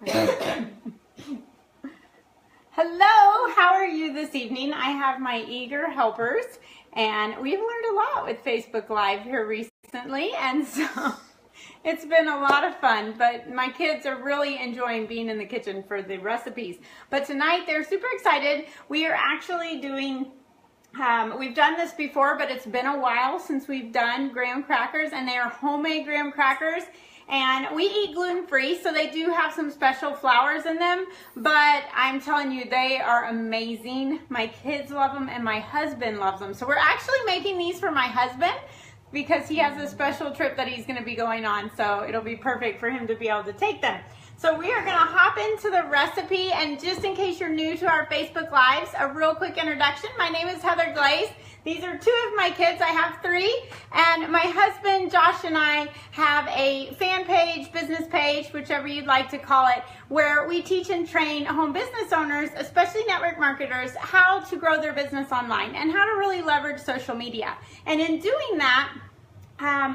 Hello, how are you this evening? I have my eager helpers, and we've learned a lot with Facebook Live here recently, and so it's been a lot of fun, but my kids are really enjoying being in the kitchen for the recipes. But tonight they're super excited. We are actually doing, we've done this before, but it's been a while since we've done graham crackers, and they are homemade graham crackers. And we eat gluten-free, so they do have some special flours in them, but I'm telling you, they are amazing. My kids love them, and my husband loves them. So we're actually making these for my husband because he has a special trip that he's going to be going on, so it'll be perfect for him to be able to take them. So we are going to hop into the recipe, and just in case you're new to our Facebook Lives, a real quick introduction. My name is Heather Glaze. These are two of my kids. I have three, and my husband Josh and I have a fan page, business page, whichever you'd like to call it, where we teach and train home business owners, especially network marketers, how to grow their business online and how to really leverage social media. And in doing that,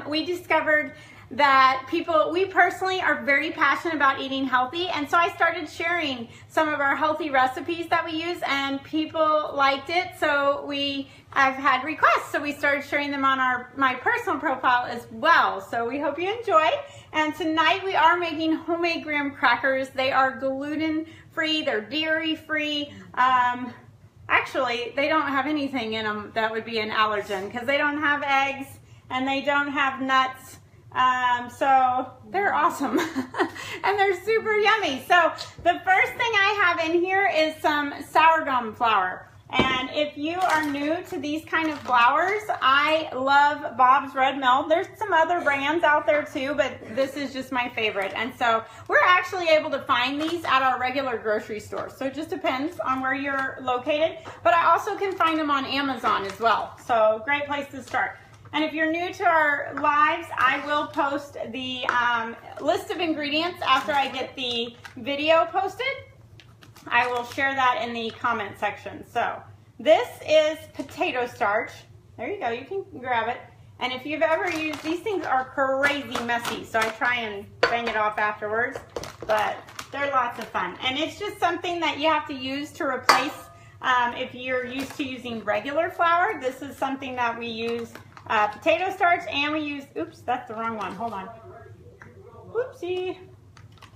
we discovered that we personally are very passionate about eating healthy, and so I started sharing some of our healthy recipes that we use, and people liked it, so I've had requests, so we started sharing them on my personal profile as well. So we hope you enjoy. And tonight we are making homemade graham crackers. They are gluten-free, they're dairy-free. Actually, they don't have anything in them that would be an allergen because they don't have eggs and they don't have nuts. So they're awesome and they're super yummy. So the first thing I have in here is some sorghum flour. And if you are new to these kind of flours, I love Bob's Red Mill. There's some other brands out there too, but this is just my favorite. And so we're actually able to find these at our regular grocery store. So it just depends on where you're located. But I also can find them on Amazon as well. So great place to start. And if you're new to our lives, I will post the list of ingredients after I get the video posted. I will share that in the comment section. So this is potato starch. There you go, you can grab it. And if you've ever used, these things are crazy messy, so I try and bang it off afterwards, but they're lots of fun. And it's just something that you have to use to replace, if you're used to using regular flour, this is something that we use potato starch, and we use, oops, that's the wrong one, hold on. Whoopsie.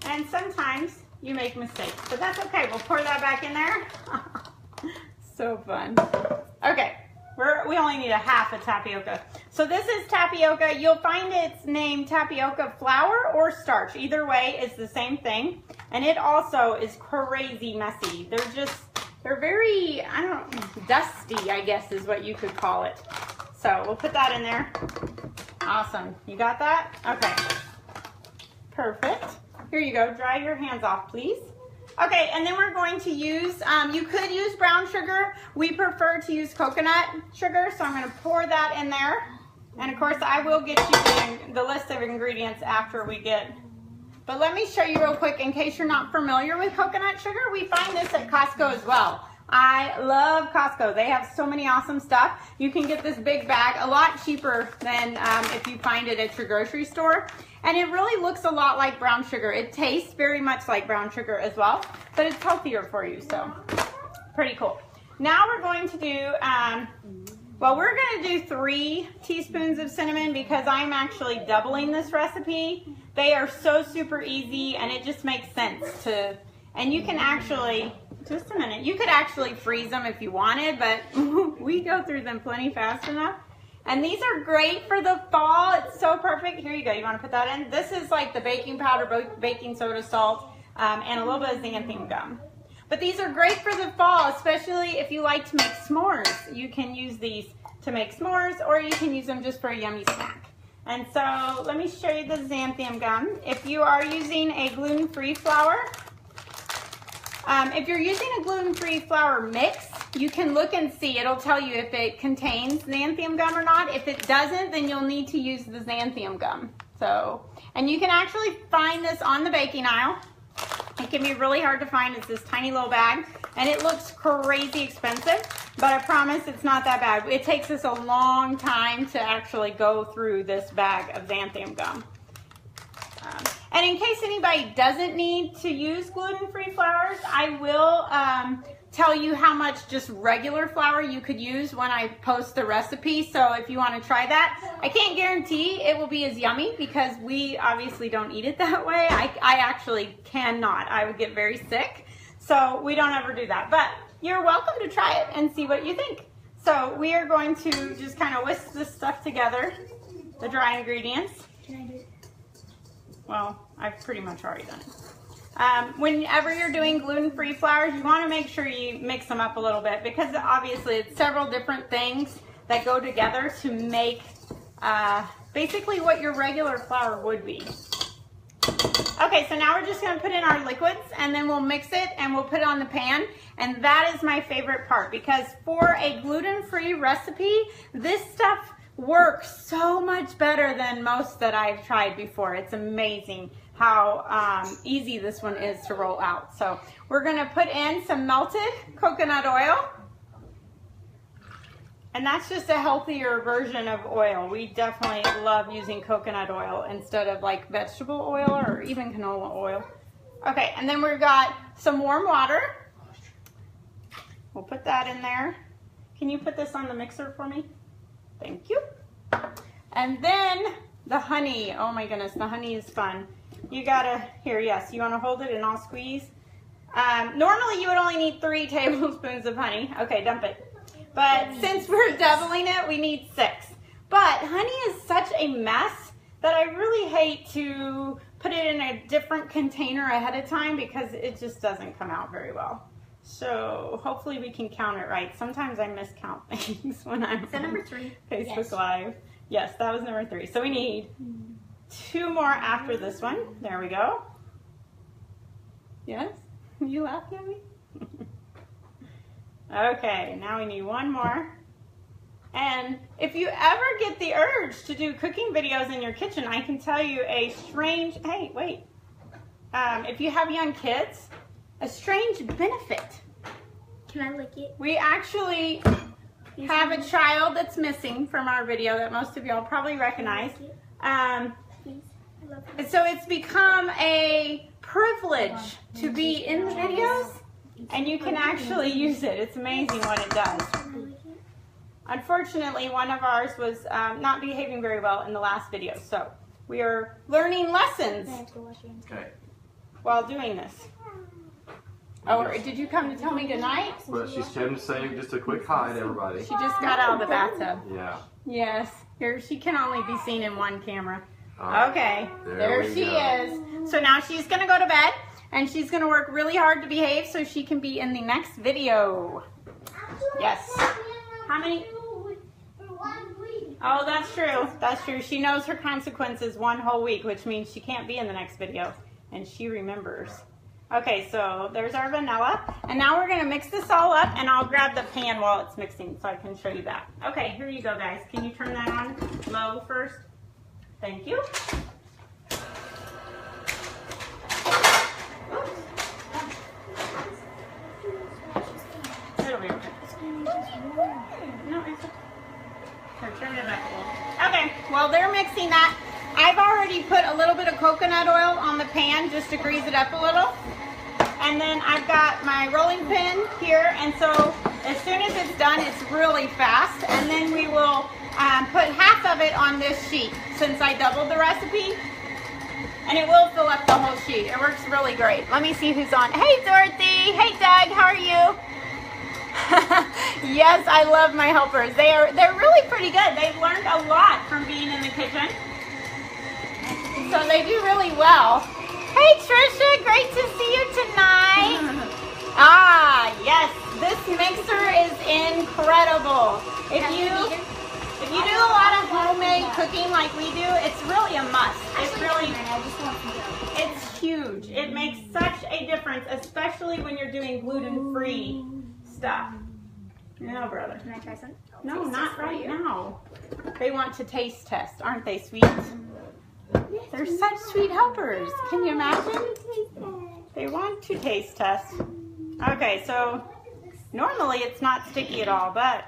And sometimes you make mistakes, but that's okay. We'll pour that back in there. So fun. Okay, we only need a half a tapioca. So this is tapioca. You'll find it's named tapioca flour or starch. Either way, it's the same thing. And it also is crazy messy. They're very, I don't know, dusty, I guess is what you could call it. So we'll put that in there. Awesome. You got that? Okay. Perfect. Here you go. Dry your hands off, please. Okay, and then we're going to use, you could use brown sugar. We prefer to use coconut sugar, so I'm going to pour that in there. And of course, I will get you the list of ingredients after we get. But let me show you real quick in case you're not familiar with coconut sugar. We find this at Costco as well. I love Costco. They have so many awesome stuff. You can get this big bag a lot cheaper than if you find it at your grocery store. And it really looks a lot like brown sugar. It tastes very much like brown sugar as well, but it's healthier for you, so pretty cool. Now we're going to do, we're going to do 3 teaspoons of cinnamon because I'm actually doubling this recipe. They are so super easy, and it just makes sense to, and you can actually, just a minute, you could actually freeze them if you wanted, but we go through them plenty fast enough. And these are great for the fall. It's so perfect. Here you go. You want to put that in? This is like the baking powder, baking soda, salt, and a little bit of xanthan gum. But these are great for the fall, especially if you like to make s'mores. You can use these to make s'mores, or you can use them just for a yummy snack. And so let me show you the xanthan gum. If you are using a gluten-free flour, if you're using a gluten-free flour mix, you can look and see. It'll tell you if it contains xanthan gum or not. If it doesn't, then you'll need to use the xanthan gum. So, and you can actually find this on the baking aisle. It can be really hard to find. It's this tiny little bag, and it looks crazy expensive, but I promise it's not that bad. It takes us a long time to actually go through this bag of xanthan gum. And in case anybody doesn't need to use gluten-free flours, I will tell you how much just regular flour you could use when I post the recipe. So if you want to try that, I can't guarantee it will be as yummy because we obviously don't eat it that way. I actually cannot. I would get very sick. So we don't ever do that. But you're welcome to try it and see what you think. So we are going to just kind of whisk this stuff together, the dry ingredients. Can I do it? Well, I've pretty much already done it. Whenever you're doing gluten-free flours, you want to make sure you mix them up a little bit because obviously it's several different things that go together to make basically what your regular flour would be. Okay, so now we're just going to put in our liquids and then we'll mix it and we'll put it on the pan. And that is my favorite part because for a gluten-free recipe, this stuff works so much better than most that I've tried before. It's amazing how easy this one is to roll out. So we're going to put in some melted coconut oil. And that's just a healthier version of oil. We definitely love using coconut oil instead of like vegetable oil or even canola oil. Okay, and then we've got some warm water. We'll put that in there. Can you put this on the mixer for me? Thank you. And then the honey. Oh my goodness, the honey is fun. You gotta, here, yes, you wanna hold it and I'll squeeze. Normally you would only need 3 tablespoons of honey. Okay, dump it. But since we're doubling it, we need 6. But honey is such a mess that I really hate to put it in a different container ahead of time because it just doesn't come out very well. So hopefully we can count it right. Sometimes I miscount things when I'm Is that number 3? Facebook Yes. Live. Yes, that was number 3. So we need 2 more after this one. There we go. Yes? You laughing at me? Okay, now we need 1 more. And if you ever get the urge to do cooking videos in your kitchen, I can tell you a strange, hey, wait. If you have young kids, a strange benefit. Can I lick it? We actually have a child that's missing from our video that most of y'all probably recognize. Please. I love it. So it's become a privilege to be in the videos and you can actually use it. It's amazing what it does. Unfortunately, one of ours was not behaving very well in the last video, so we are learning lessons Okay. while doing this. Oh, did you come to tell me goodnight? But she's came to say just a quick hi to everybody. She just got out of the bathtub. Yeah. Yes, here she can only be seen in one camera. All right. Okay, There there we she go. is. So now she's gonna go to bed and she's gonna work really hard to behave so she can be in the next video. Yes. How many? Oh, that's true. That's true. She knows her consequences 1 whole week, which means she can't be in the next video. And she remembers. Okay, so there's our vanilla. And now we're going to mix this all up, and I'll grab the pan while it's mixing so I can show you that. Okay, here you go, guys. Can you turn that on low first? Thank you. It'll be okay. No, it's okay. Here, turn it back a little. Okay, well, they're mixing that. I've already put a little bit of coconut oil on the pan just to grease it up a little. And then I've got my rolling pin here, and so as soon as it's done, it's really fast. And then we will put half of it on this sheet since I doubled the recipe. And it will fill up the whole sheet. It works really great. Let me see who's on. Hey, Dorothy. Hey, Doug. How are you? Yes, I love my helpers. They're really pretty good. They've learned a lot from being in the kitchen. So they do really well. Hey Trisha, great to see you tonight. Ah, yes, this mixer is incredible. If you do a lot of homemade cooking like we do, it's really a must. It's huge. It makes such a difference, especially when you're doing gluten-free stuff. No, brother. Can I try some? No, not right now. They want to taste test, aren't they, sweet? They're such sweet helpers. Can you imagine? They want to taste test. Okay, so normally it's not sticky at all, but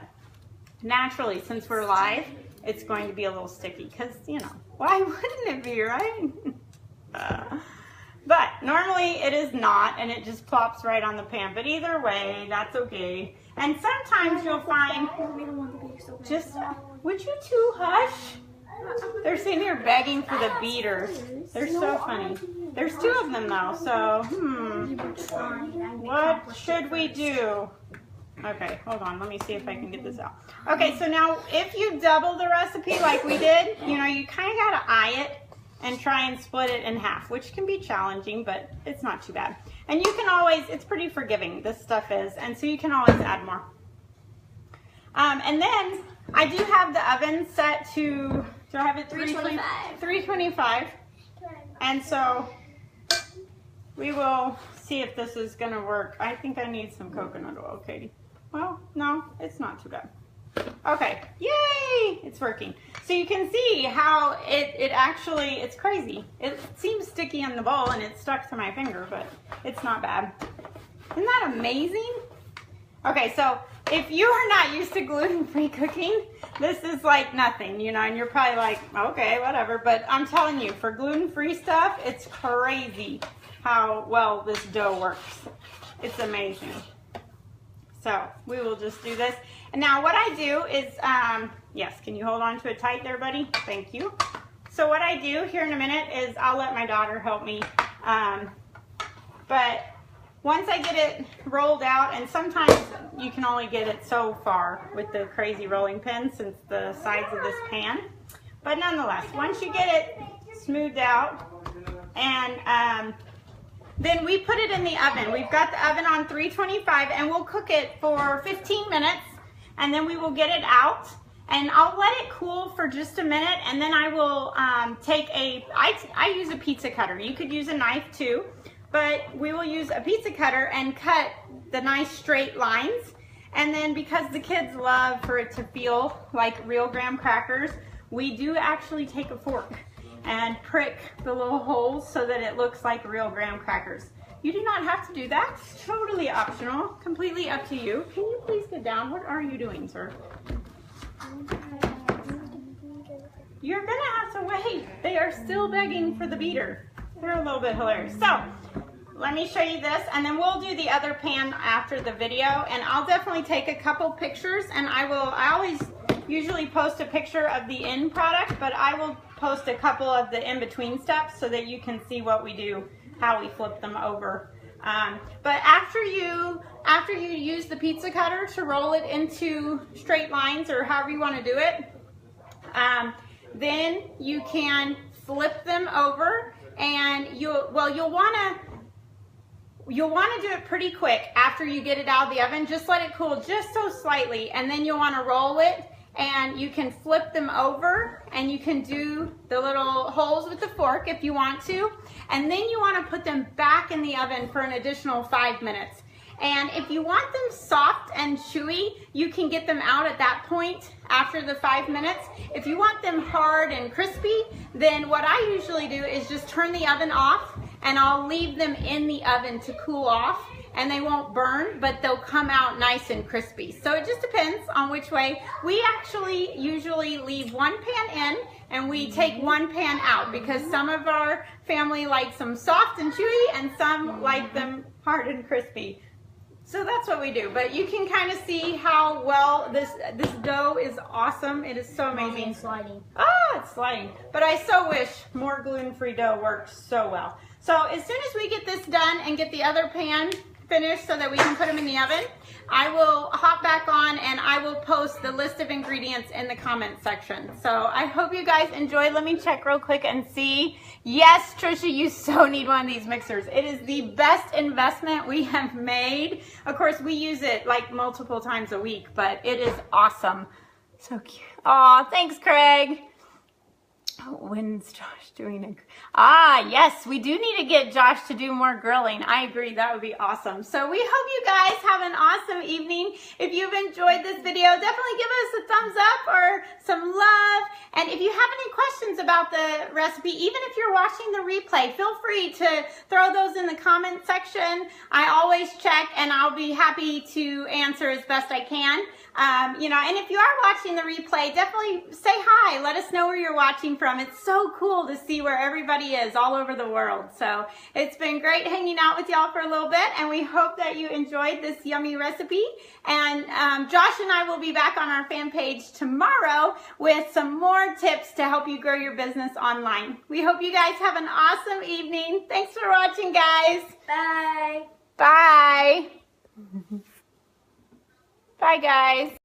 naturally, since we're live, it's going to be a little sticky because, you know, why wouldn't it be, right? But normally it is not, and it just plops right on the pan. But either way, that's okay. And sometimes you'll find, just, would you two hush? They're sitting here begging for the beaters. They're so funny. There's 2 of them though, so, what should we do? Okay, hold on. Let me see if I can get this out. Okay, so now if you double the recipe like we did, you know, you kind of got to eye it and try and split it in half, which can be challenging, but it's not too bad. And you can always, it's pretty forgiving, this stuff is, and so you can always add more. And then I do have the oven set to, do I have it 325? 325. And so we will see if this is going to work. I think I need some coconut oil, Katie. Well, no, it's not too bad. Okay, yay, it's working. So you can see how it actually, it's crazy. It seems sticky in the bowl and it's stuck to my finger, but it's not bad. Isn't that amazing? Okay, so if you are not used to gluten-free cooking, this is like nothing, you know, and you're probably like, okay, whatever. But I'm telling you, for gluten-free stuff, it's crazy how well this dough works. It's amazing. So we will just do this. And now what I do is, yes, can you hold on to it tight there, buddy? Thank you. So what I do here in a minute is I'll let my daughter help me. But once I get it rolled out, and sometimes you can only get it so far with the crazy rolling pin since the size of this pan. But nonetheless, once you get it smoothed out, and then we put it in the oven. We've got the oven on 325, and we'll cook it for 15 minutes, and then we will get it out. And I'll let it cool for just a minute, and then I will take I use a pizza cutter. You could use a knife too, but we will use a pizza cutter and cut the nice straight lines. And then because the kids love for it to feel like real graham crackers, we do actually take a fork and prick the little holes so that it looks like real graham crackers. You do not have to do that. It's totally optional, completely up to you. Can you please get down? What are you doing, sir? You're gonna have to wait. They are still begging for the beater. They're a little bit hilarious. So let me show you this, and then we'll do the other pan after the video, and I'll definitely take a couple pictures, and I always usually post a picture of the end product, but I will post a couple of the in-between steps so that you can see what we do, how we flip them over. But after you use the pizza cutter to roll it into straight lines, or however you want to do it, then you can flip them over, and you'll want to do it pretty quick after you get it out of the oven. Just let it cool just so slightly, and then you'll want to roll it, and you can flip them over, and you can do the little holes with the fork if you want to, and then you want to put them back in the oven for an additional 5 minutes. And if you want them soft and chewy, you can get them out at that point after the 5 minutes. If you want them hard and crispy, then what I usually do is just turn the oven off, and I'll leave them in the oven to cool off, and they won't burn, but they'll come out nice and crispy. So it just depends on which way. We actually usually leave one pan in, and we take one pan out, because some of our family likes them soft and chewy, and some like them hard and crispy. So that's what we do. But you can kind of see how well this dough is awesome. It is so amazing. It's sliding. Ah, it's sliding. But I so wish more gluten-free dough works so well. So as soon as we get this done and get the other pan finished so that we can put them in the oven, I will hop back on and I will post the list of ingredients in the comment section. So I hope you guys enjoyed. Let me check real quick and see. Yes, Trisha, you so need one of these mixers. It is the best investment we have made. Of course, we use it like multiple times a week, but it is awesome. So cute. Aw, thanks, Craig. Oh, when's Josh doing it? Ah, yes, we do need to get Josh to do more grilling. I agree, that would be awesome. So we hope you guys have an awesome evening. If you've enjoyed this video, definitely give us a thumbs up or some love. And if you have any questions about the recipe, even if you're watching the replay, feel free to throw those in the comment section. I always check, and I'll be happy to answer as best I can. And if you are watching the replay, definitely say hi. Let us know where you're watching from. from. It's so cool to see where everybody is all over the world. So it's been great hanging out with y'all for a little bit, and we hope that you enjoyed this yummy recipe. And Josh and I will be back on our fan page tomorrow with some more tips to help you grow your business online. We hope you guys have an awesome evening. Thanks for watching, guys. Bye. Bye. Bye, guys.